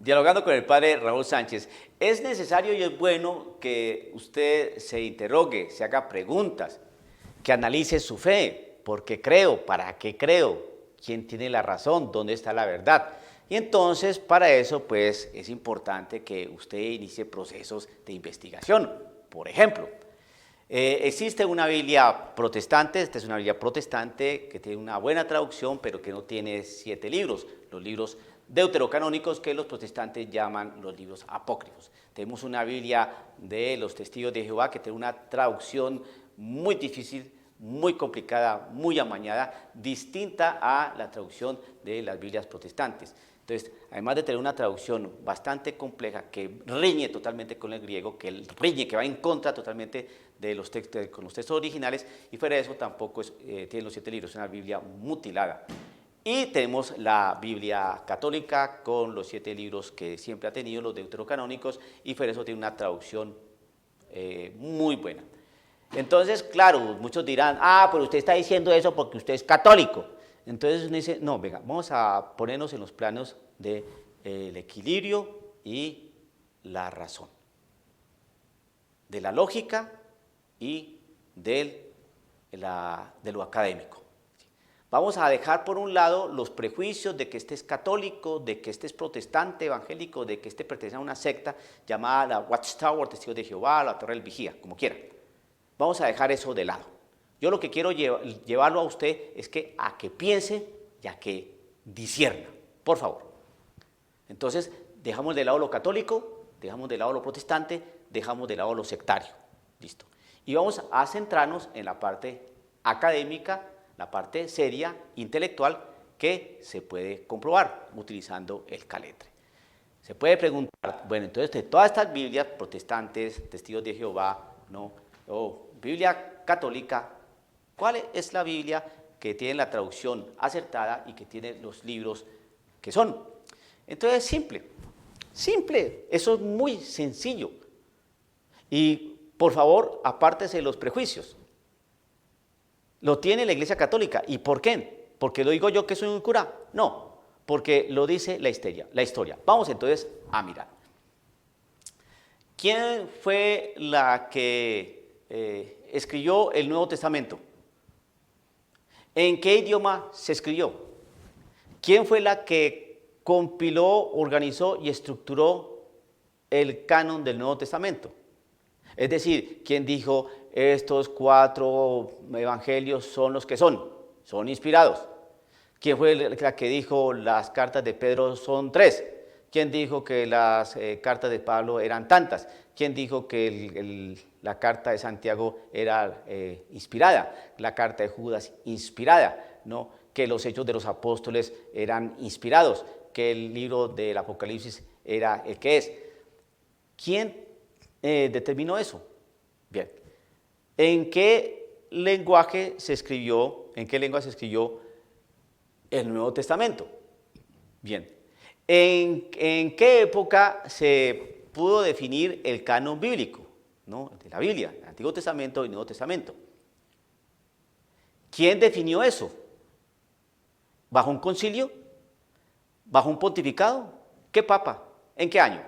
Dialogando con el padre Raúl Sánchez, es necesario y es bueno que usted se interrogue, se haga preguntas, que analice su fe, ¿por qué creo? ¿Para qué creo? ¿Quién tiene la razón? ¿Dónde está la verdad? Y entonces, para eso, pues, es importante que usted inicie procesos de investigación. Por ejemplo, existe una Biblia protestante, esta es una Biblia protestante que tiene una buena traducción, pero que no tiene 7 libros, los libros deuterocanónicos que los protestantes llaman los libros apócrifos. Tenemos una Biblia de los Testigos de Jehová que tiene una traducción muy difícil, muy complicada, muy amañada, distinta a la traducción de las Biblias protestantes. Entonces, además de tener una traducción bastante compleja que riñe totalmente con el griego, que va en contra totalmente de los textos, con los textos originales, y fuera de eso tampoco tiene los 7 libros, es una Biblia mutilada. Y tenemos la Biblia católica con los 7 libros que siempre ha tenido, los deuterocanónicos, y fuera de eso tiene una traducción muy buena. Entonces, claro, muchos dirán, pero usted está diciendo eso porque usted es católico. Entonces uno dice, no, venga, vamos a ponernos en los planos del equilibrio y la razón, de la lógica y de lo académico. Vamos a dejar por un lado los prejuicios de que este es católico, de que este es protestante, evangélico, de que este pertenece a una secta llamada la Watchtower, Testigos de Jehová, la Torre del Vigía, como quiera. Vamos a dejar eso de lado. Yo lo que quiero llevarlo a usted es a que piense y a que discierna, por favor. Entonces, dejamos de lado lo católico, dejamos de lado lo protestante, dejamos de lado lo sectario. Listo. Y vamos a centrarnos en la parte académica, la parte seria, intelectual, que se puede comprobar utilizando el caletre. Se puede preguntar, bueno, entonces de todas estas Biblias protestantes, Testigos de Jehová, ¿no? O Biblia católica, ¿cuál es la Biblia que tiene la traducción acertada y que tiene los libros que son? Entonces, simple, eso es muy sencillo. Y, por favor, apártese de los prejuicios. Lo tiene la Iglesia Católica. ¿Y por qué? ¿Porque lo digo yo que soy un cura? No, porque lo dice la historia. Vamos entonces a mirar. ¿Quién fue la que escribió el Nuevo Testamento? ¿En qué idioma se escribió? ¿Quién fue la que compiló, organizó y estructuró el canon del Nuevo Testamento? Es decir, ¿quién dijo estos 4 evangelios son los que son inspirados? ¿Quién fue la que dijo las cartas de Pedro son 3? ¿Quién dijo que las cartas de Pablo eran tantas? ¿Quién dijo que la carta de Santiago era inspirada? La carta de Judas inspirada, ¿no? Que los hechos de los apóstoles eran inspirados, que el libro del Apocalipsis era el que es. ¿Quién determinó eso? Bien. ¿En qué lenguaje se escribió el Nuevo Testamento? Bien. ¿En qué época se pudo definir el canon bíblico, ¿no? De la Biblia, el Antiguo Testamento y el Nuevo Testamento? ¿Quién definió eso? ¿Bajo un concilio? ¿Bajo un pontificado? ¿Qué papa? ¿En qué año?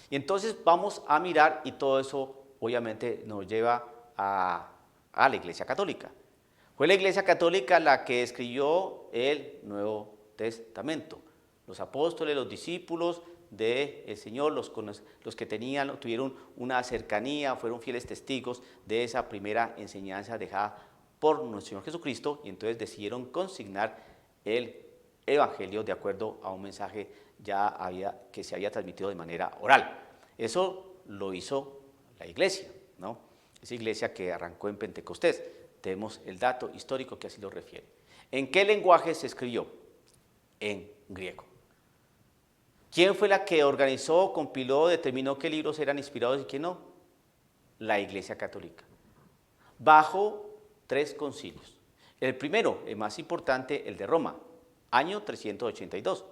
Y entonces vamos a mirar y todo eso obviamente nos lleva a la Iglesia Católica. Fue la Iglesia Católica la que escribió el Nuevo Testamento. Los apóstoles, los discípulos del Señor, los que tuvieron una cercanía, fueron fieles testigos de esa primera enseñanza dejada por nuestro Señor Jesucristo, y entonces decidieron consignar el Evangelio de acuerdo a un mensaje que se había transmitido de manera oral. Eso lo hizo la Iglesia, ¿no? Esa Iglesia que arrancó en Pentecostés. Tenemos el dato histórico que así lo refiere. ¿En qué lenguaje se escribió? En griego. ¿Quién fue la que organizó, compiló, determinó qué libros eran inspirados y qué no? La Iglesia Católica. Bajo 3 concilios. El primero, el más importante, el de Roma, año 382.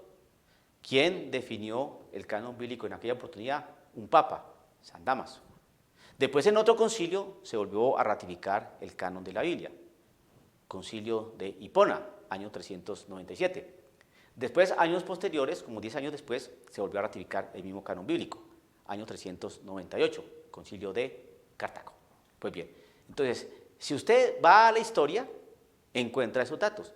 ¿Quién definió el canon bíblico en aquella oportunidad? Un papa, San Dámaso. Después, en otro concilio, se volvió a ratificar el canon de la Biblia. Concilio de Hipona, año 397. Después, años posteriores, como 10 años después, se volvió a ratificar el mismo canon bíblico, año 398, concilio de Cartago. Pues bien, entonces, si usted va a la historia, encuentra esos datos.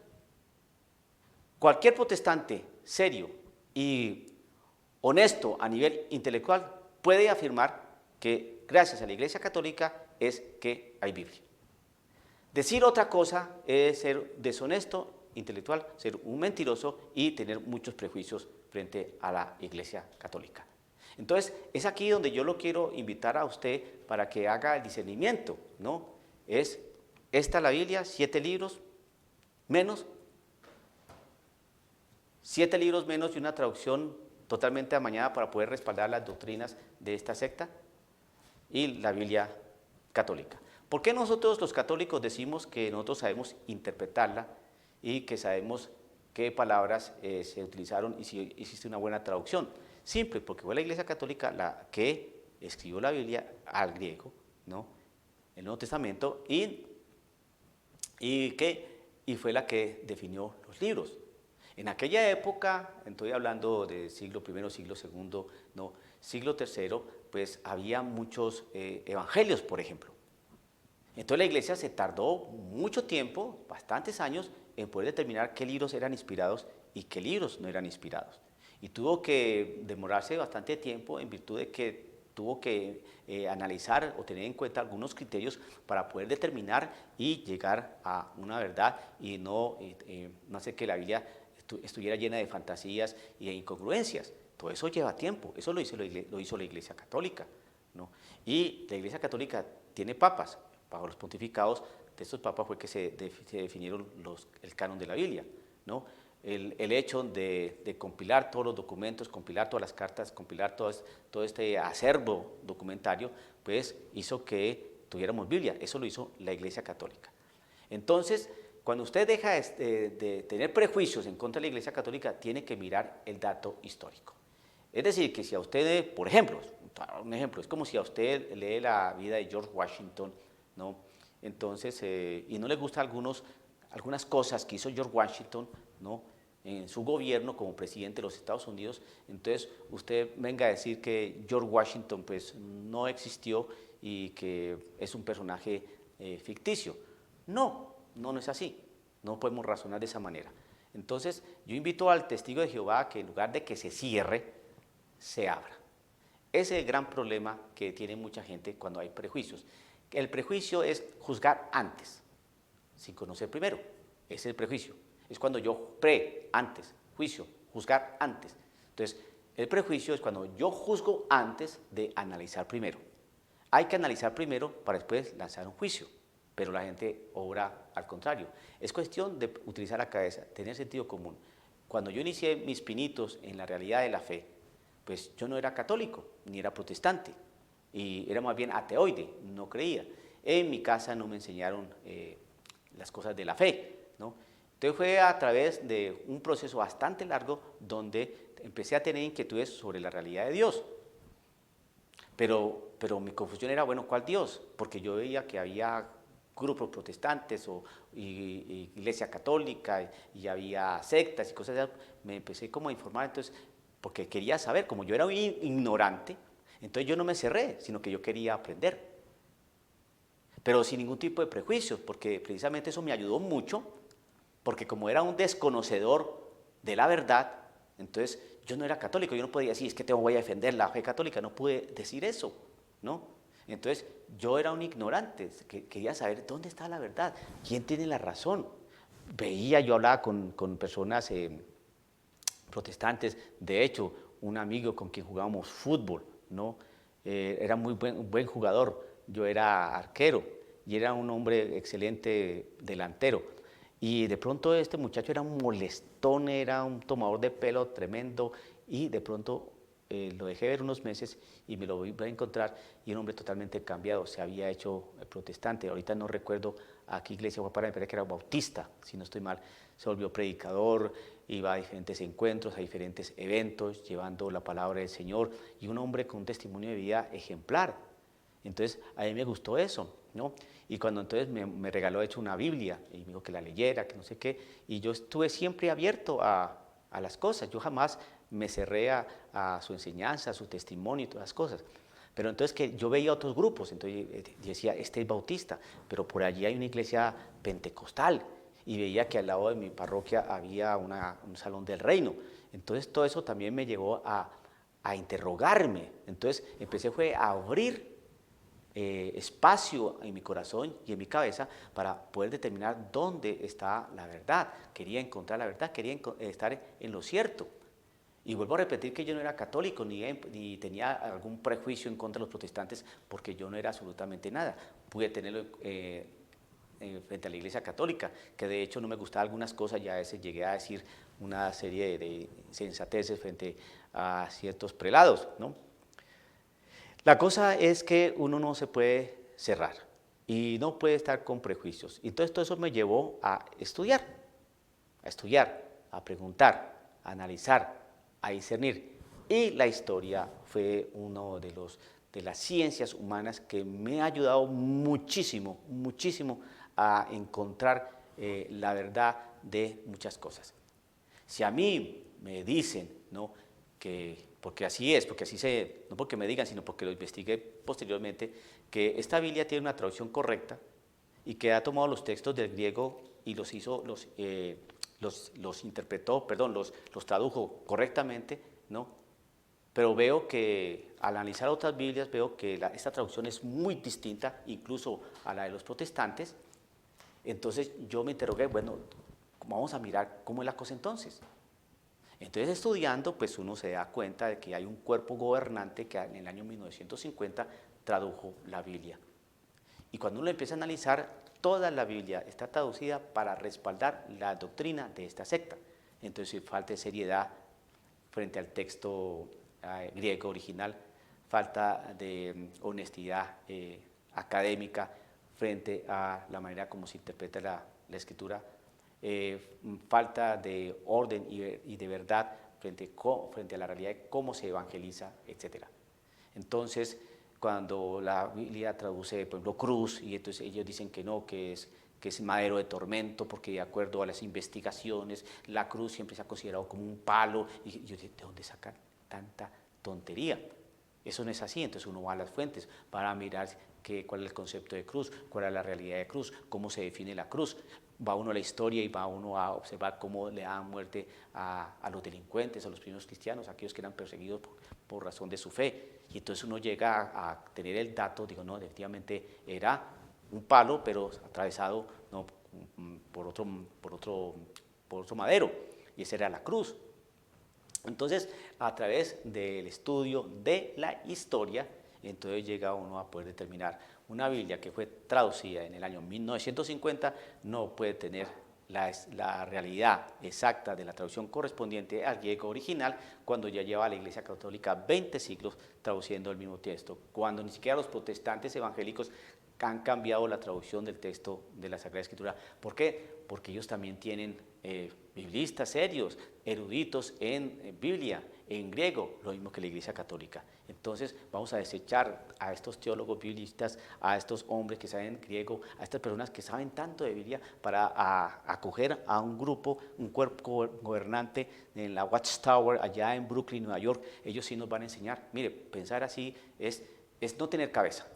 Cualquier protestante serio y honesto a nivel intelectual puede afirmar que gracias a la Iglesia Católica es que hay Biblia. Decir otra cosa es ser deshonesto intelectual, ser un mentiroso y tener muchos prejuicios frente a la Iglesia Católica. Entonces, es aquí donde yo lo quiero invitar a usted para que haga el discernimiento, ¿no? Es esta la Biblia, 7 libros menos, 7 libros menos y una traducción totalmente amañada para poder respaldar las doctrinas de esta secta y la Biblia católica. ¿Por qué nosotros los católicos decimos que nosotros sabemos interpretarla y que sabemos qué palabras se utilizaron y si existe una buena traducción? Simple, porque fue la Iglesia Católica la que escribió la Biblia al griego, ¿no? El Nuevo Testamento, y fue la que definió los libros. En aquella época, estoy hablando del siglo I, siglo II, no, siglo III, pues había muchos evangelios, por ejemplo. Entonces la Iglesia se tardó mucho tiempo, bastantes años, en poder determinar qué libros eran inspirados y qué libros no eran inspirados. Y tuvo que demorarse bastante tiempo en virtud de que tuvo que analizar o tener en cuenta algunos criterios para poder determinar y llegar a una verdad y no hacer que la Biblia estuviera llena de fantasías y de incongruencias. Todo eso lleva tiempo, eso lo hizo la Iglesia Católica, ¿no? Y la Iglesia Católica tiene papas. Bajo los pontificados de estos papas fue que se definieron el canon de la Biblia, ¿no? El hecho de compilar todos los documentos, compilar todas las cartas, compilar todo este acervo documentario, pues hizo que tuviéramos Biblia. Eso lo hizo la Iglesia Católica. Entonces, cuando usted deja de tener prejuicios en contra de la Iglesia Católica, tiene que mirar el dato histórico. Es decir, que si a usted, por ejemplo, un ejemplo, es como si a usted lee la vida de George Washington, ¿no? Entonces, y no le gustan algunas cosas que hizo George Washington, ¿no?, en su gobierno como presidente de los Estados Unidos, entonces usted venga a decir que George Washington pues no existió y que es un personaje ficticio. No es así, no podemos razonar de esa manera. Entonces yo invito al testigo de Jehová a que en lugar de que se cierre, se abra. Ese es el gran problema que tiene mucha gente cuando hay prejuicios. El prejuicio es juzgar antes, sin conocer primero. Ese es el prejuicio. Es cuando yo antes, juicio, juzgar antes. Entonces, el prejuicio es cuando yo juzgo antes de analizar primero. Hay que analizar primero para después lanzar un juicio, pero la gente obra al contrario. Es cuestión de utilizar la cabeza, tener sentido común. Cuando yo inicié mis pinitos en la realidad de la fe, pues yo no era católico, ni era protestante, y era más bien ateoide, no creía. En mi casa no me enseñaron las cosas de la fe, ¿no? Entonces fue a través de un proceso bastante largo donde empecé a tener inquietudes sobre la realidad de Dios. Pero mi confusión era, bueno, ¿cuál Dios? Porque yo veía que había grupos protestantes y iglesia católica y había sectas y cosas así. Me empecé como a informar, entonces, porque quería saber, como yo era un ignorante, entonces yo no me cerré, sino que yo quería aprender. Pero sin ningún tipo de prejuicios, porque precisamente eso me ayudó mucho, porque como era un desconocedor de la verdad, entonces yo no era católico, yo no podía decir, es que te voy a defender la fe católica, no pude decir eso, ¿no? Entonces yo era un ignorante, quería saber dónde está la verdad, quién tiene la razón. Yo hablaba con personas protestantes, de hecho, un amigo con quien jugábamos fútbol, ¿no? Era muy buen jugador, yo era arquero y era un hombre excelente delantero. Y de pronto este muchacho era un molestón, era un tomador de pelo tremendo y de pronto lo dejé ver unos meses y me lo voy a encontrar y un hombre totalmente cambiado, se había hecho protestante, ahorita no recuerdo a qué iglesia fue para, me parece que era bautista, si no estoy mal, se volvió predicador, iba a diferentes encuentros, a diferentes eventos, llevando la palabra del Señor y un hombre con un testimonio de vida ejemplar. Entonces a mí me gustó eso, ¿no? Y cuando entonces me regaló hecho una Biblia y me dijo que la leyera, que no sé qué, y yo estuve siempre abierto a a las cosas. Yo jamás me cerré a su enseñanza, a su testimonio y todas las cosas. Pero entonces que yo veía otros grupos, entonces yo decía, este es bautista, pero por allí hay una iglesia pentecostal, y veía que al lado de mi parroquia había un salón del reino. Entonces todo eso también me llevó a interrogarme. Entonces empecé fue a abrir espacio en mi corazón y en mi cabeza para poder determinar dónde está la verdad. Quería encontrar la verdad, quería estar en lo cierto. Y vuelvo a repetir que yo no era católico ni tenía algún prejuicio en contra de los protestantes, porque yo no era absolutamente nada. Pude tenerlo frente a la Iglesia Católica, que de hecho no me gustaban algunas cosas, ya a veces llegué a decir una serie de insensateces frente a ciertos prelados, ¿no? La cosa es que uno no se puede cerrar y no puede estar con prejuicios. Entonces todo eso me llevó a estudiar, a preguntar, a analizar, a discernir. Y la historia fue uno de las ciencias humanas que me ha ayudado muchísimo, muchísimo a encontrar la verdad de muchas cosas. Si a mí me dicen, ¿no?, porque así es, porque así no porque me digan, sino porque lo investigué posteriormente, que esta Biblia tiene una traducción correcta y que ha tomado los textos del griego y los interpretó, perdón, los tradujo correctamente, ¿no? Pero veo que al analizar otras Biblias, veo que esta traducción es muy distinta, incluso a la de los protestantes. Entonces yo me interrogué, bueno, vamos a mirar cómo es la cosa entonces. Entonces estudiando, pues uno se da cuenta de que hay un cuerpo gobernante que en el año 1950 tradujo la Biblia. Y cuando uno empieza a analizar, toda la Biblia está traducida para respaldar la doctrina de esta secta. Entonces falta seriedad frente al texto griego original, falta de honestidad académica frente a la manera como se interpreta la escritura, falta de orden y de verdad frente a la realidad de cómo se evangeliza, etc. Entonces, cuando la Biblia traduce, por ejemplo, cruz, y entonces ellos dicen que no, que es madero de tormento, porque de acuerdo a las investigaciones, la cruz siempre se ha considerado como un palo, y yo digo, ¿de dónde sacan tanta tontería? Eso no es así. Entonces uno va a las fuentes para mirar cuál es el concepto de cruz, cuál es la realidad de cruz, cómo se define la cruz. Va uno a la historia y va uno a observar cómo le dan muerte a los delincuentes, a los primeros cristianos, a aquellos que eran perseguidos por razón de su fe. Y entonces uno llega a tener el dato, digo, no, definitivamente era un palo, pero atravesado, ¿no?, por otro madero, y esa era la cruz. Entonces, a través del estudio de la historia, entonces llega uno a poder determinar una Biblia que fue traducida en el año 1950, no puede tener la realidad exacta de la traducción correspondiente al griego original, cuando ya lleva la Iglesia Católica 20 siglos traduciendo el mismo texto, cuando ni siquiera los protestantes evangélicos han cambiado la traducción del texto de la Sagrada Escritura. ¿Por qué? Porque ellos también tienen biblistas serios, eruditos en Biblia, en griego, lo mismo que la Iglesia Católica. Entonces vamos a desechar a estos teólogos biblistas, a estos hombres que saben griego, a estas personas que saben tanto de Biblia, para acoger a un grupo, un cuerpo gobernante en la Watchtower, allá en Brooklyn, Nueva York. Ellos sí nos van a enseñar. Mire, pensar así es no tener cabeza.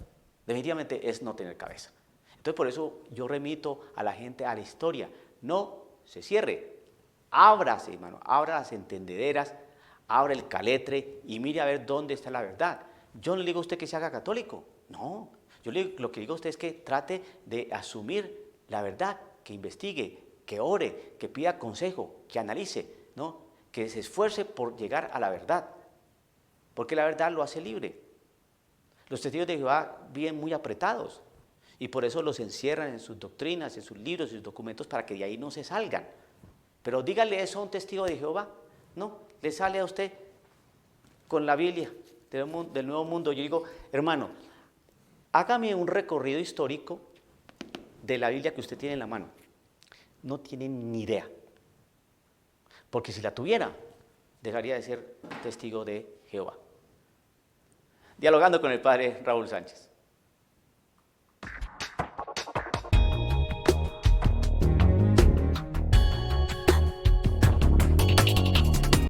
Definitivamente es no tener cabeza. Entonces por eso yo remito a la gente a la historia. No se cierre, ábrase, hermano, abra las entendederas, abra el caletre y mire a ver dónde está la verdad. Yo no le digo a usted que se haga católico, no. Yo lo que digo a usted es que trate de asumir la verdad, que investigue, que ore, que pida consejo, que analice, ¿no?, que se esfuerce por llegar a la verdad, porque la verdad lo hace libre. Los testigos de Jehová viven muy apretados y por eso los encierran en sus doctrinas, en sus libros, en sus documentos, para que de ahí no se salgan. Pero dígale eso a un testigo de Jehová, no, le sale a usted con la Biblia del Nuevo Mundo. Yo digo, hermano, hágame un recorrido histórico de la Biblia que usted tiene en la mano. No tiene ni idea, porque si la tuviera, dejaría de ser testigo de Jehová. Dialogando con el padre Raúl Sánchez.